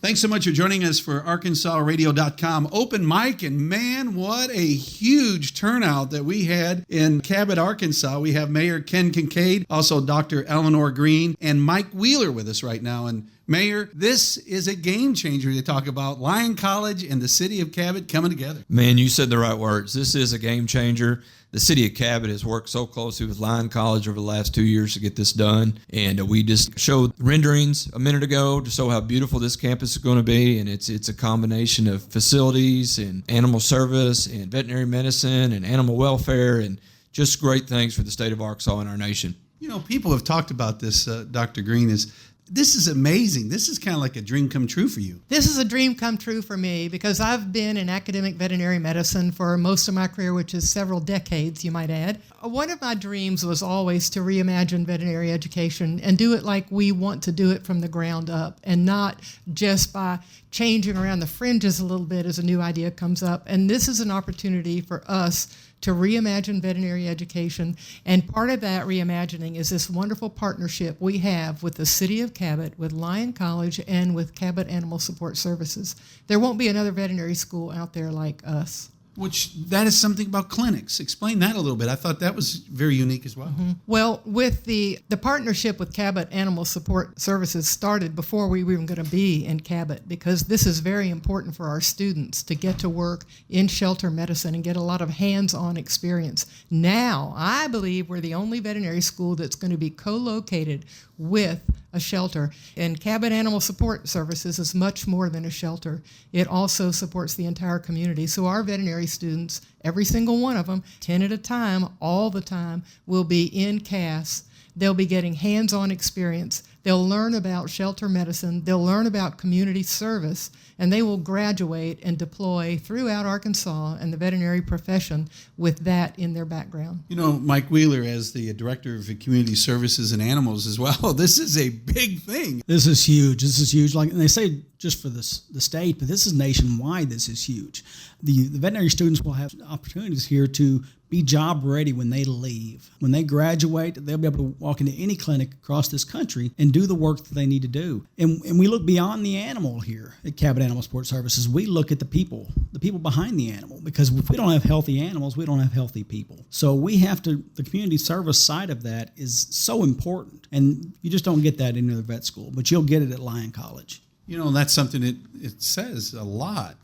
Thanks so much for joining us for ArkansasRadio.com Open Mic. And man, what a huge turnout that we had in Cabot, Arkansas. We have Mayor Ken Kincade, also Dr. Eleanor Green, and Mike Wheeler with us right now. And Mayor, this is a game changer to talk about Lyon College and the City of Cabot coming together. Man, you said the right words. This is a game changer. The City of Cabot has worked so closely with Lyon College over the last 2 years to get this done. And we just showed renderings a minute ago to show how beautiful this campus is going to be. And it's a combination of facilities and animal service and veterinary medicine and animal welfare and just great things for the state of Arkansas and our nation. You know, people have talked about this, Dr. Green, this is amazing. This is kind of like a dream come true for you. This is a dream come true for me because I've been in academic veterinary medicine for most of my career, which is several decades, you might add. One of my dreams was always to reimagine veterinary education and do it like we want to do it from the ground up and not just by changing around the fringes a little bit as a new idea comes up. And this is an opportunity for us to reimagine veterinary education. And part of that reimagining is this wonderful partnership we have with the City of Cabot, with Lyon College, and with Cabot Animal Support Services. There won't be another veterinary school out there like us. Which, that is something about clinics. Explain that a little bit. I thought that was very unique as well. Mm-hmm. Well, with the partnership with Cabot Animal Support Services started before we were even going to be in Cabot, because this is very important for our students to get to work in shelter medicine and get a lot of hands-on experience. Now, I believe we're the only veterinary school that's going to be co-located with a shelter. And Cabot Animal Support Services is much more than a shelter. It also supports the entire community. So our veterinary students, every single one of them, 10 at a time, all the time, will be in CAS. They'll be getting hands-on experience. They'll learn about shelter medicine. They'll learn about community service, and they will graduate and deploy throughout Arkansas and the veterinary profession with that in their background. You know, Mike Wheeler, as the Director of Community Services and Animals as well, this is a big thing. This is huge. This is huge. Like, and they say just for the state, but this is nationwide. This is huge. The veterinary students will have opportunities here to be job ready when they leave. When they graduate, they'll be able to walk into any clinic across this country and do the work that they need to do. And we look beyond the animal here at Cabot Animal Support Services. We look at the people behind the animal, because if we don't have healthy animals, we don't have healthy people. So we have to, the community service side of that is so important. And you just don't get that in another vet school, but you'll get it at Lyon College. You know, that's something it says a lot.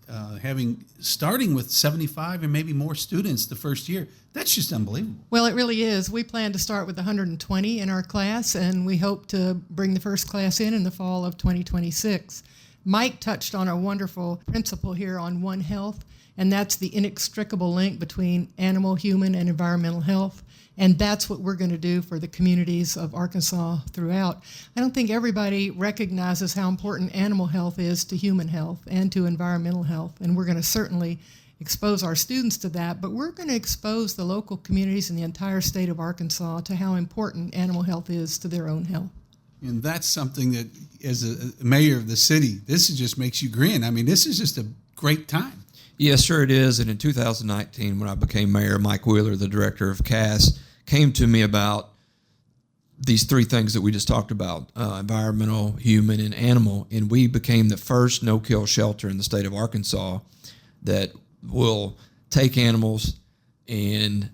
Starting with 75 and maybe more students the first year, that's just unbelievable. Well, it really is. We plan to start with 120 in our class, and we hope to bring the first class in the fall of 2026. Mike touched on a wonderful principle here on One Health, and that's the inextricable link between animal, human, and environmental health. And that's what we're going to do for the communities of Arkansas throughout. I don't think everybody recognizes how important animal health is to human health and to environmental health. And we're going to certainly expose our students to that, but we're going to expose the local communities in the entire state of Arkansas to how important animal health is to their own health. And that's something that, as a mayor of the city, this just makes you grin. I mean, this is just a great time. Yes, sure it is. And in 2019, when I became mayor, Mike Wheeler, the director of CAS, came to me about these three things that we just talked about, environmental, human, and animal. And we became the first no-kill shelter in the state of Arkansas that will take animals and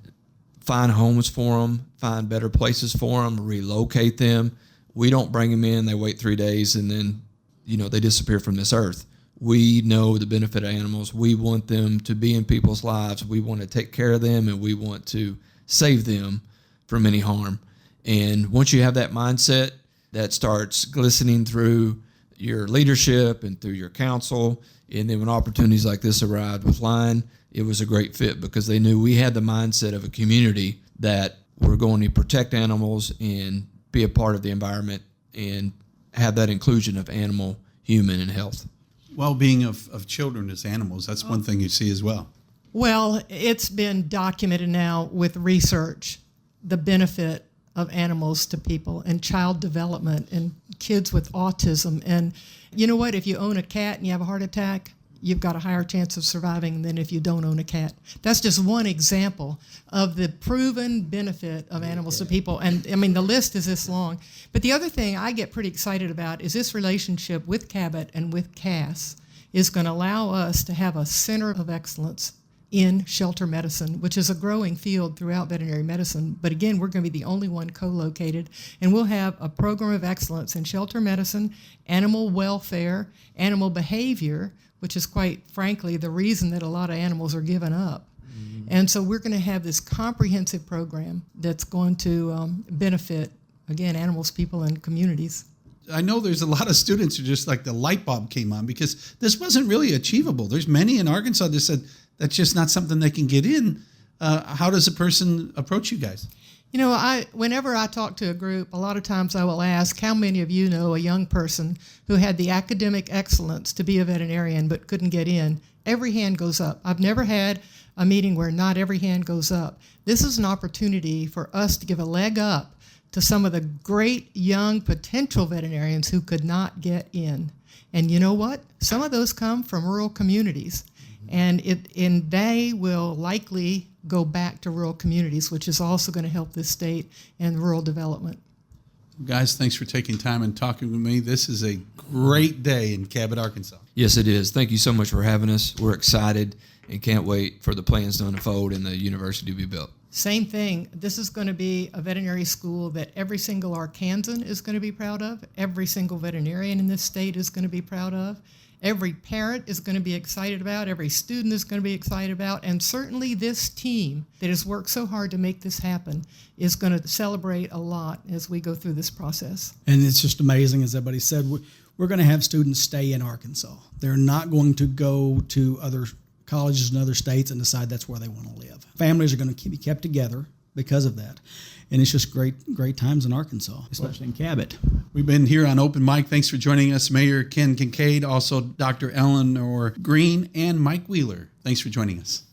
find homes for them, find better places for them, relocate them. We don't bring them in, they wait 3 days, and then, they disappear from this earth. We know the benefit of animals. We want them to be in people's lives. We want to take care of them, and we want to save them from any harm. And once you have that mindset, that starts glistening through your leadership and through your council. And then when opportunities like this arrived with Lyon, it was a great fit because they knew we had the mindset of a community that we're going to protect animals and be a part of the environment and have that inclusion of animal, human, and health. Well-being of children as animals, that's one thing you see as well. Well, it's been documented now with research, the benefit of animals to people and child development and kids with autism. And you know what? If you own a cat and you have a heart attack, you've got a higher chance of surviving than if you don't own a cat. That's just one example of the proven benefit of animals to people. And I mean, the list is this long. But the other thing I get pretty excited about is this relationship with Cabot and with CAS is going to allow us to have a center of excellence in shelter medicine, which is a growing field throughout veterinary medicine. But again, we're going to be the only one co-located, and we'll have a program of excellence in shelter medicine, animal welfare, animal behavior, which is quite frankly the reason that a lot of animals are given up. And so we're going to have this comprehensive program that's going to benefit, again, animals, people, and communities. I know there's a lot of students who just like the light bulb came on because this wasn't really achievable. There's many in Arkansas that said that's just not something they can get in. How does a person approach you guys? You know, whenever I talk to a group, a lot of times I will ask, how many of you know a young person who had the academic excellence to be a veterinarian but couldn't get in? Every hand goes up. I've never had a meeting where not every hand goes up. This is an opportunity for us to give a leg up to some of the great young potential veterinarians who could not get in. And you know what? Some of those come from rural communities. And they will likely go back to rural communities, which is also going to help this state and rural development. Guys, thanks for taking time and talking with me. This is a great day in Cabot, Arkansas. Yes, it is. Thank you so much for having us. We're excited and can't wait for the plans to unfold and the university to be built. Same thing. This is going to be a veterinary school that every single Arkansan is going to be proud of. Every single veterinarian in this state is going to be proud of. Every parent is going to be excited about. Every student is going to be excited about. And certainly this team that has worked so hard to make this happen is going to celebrate a lot as we go through this process. And it's just amazing, as everybody said, we're going to have students stay in Arkansas. They're not going to go to other colleges in other states and decide that's where they want to live. Families are going to be kept together because of that. And it's just great times in Arkansas, especially in Cabot. We've been here on Open Mic. Thanks for joining us, Mayor Ken Kincade, also Dr. Eleanor Green, and Mike Wheeler. Thanks for joining us.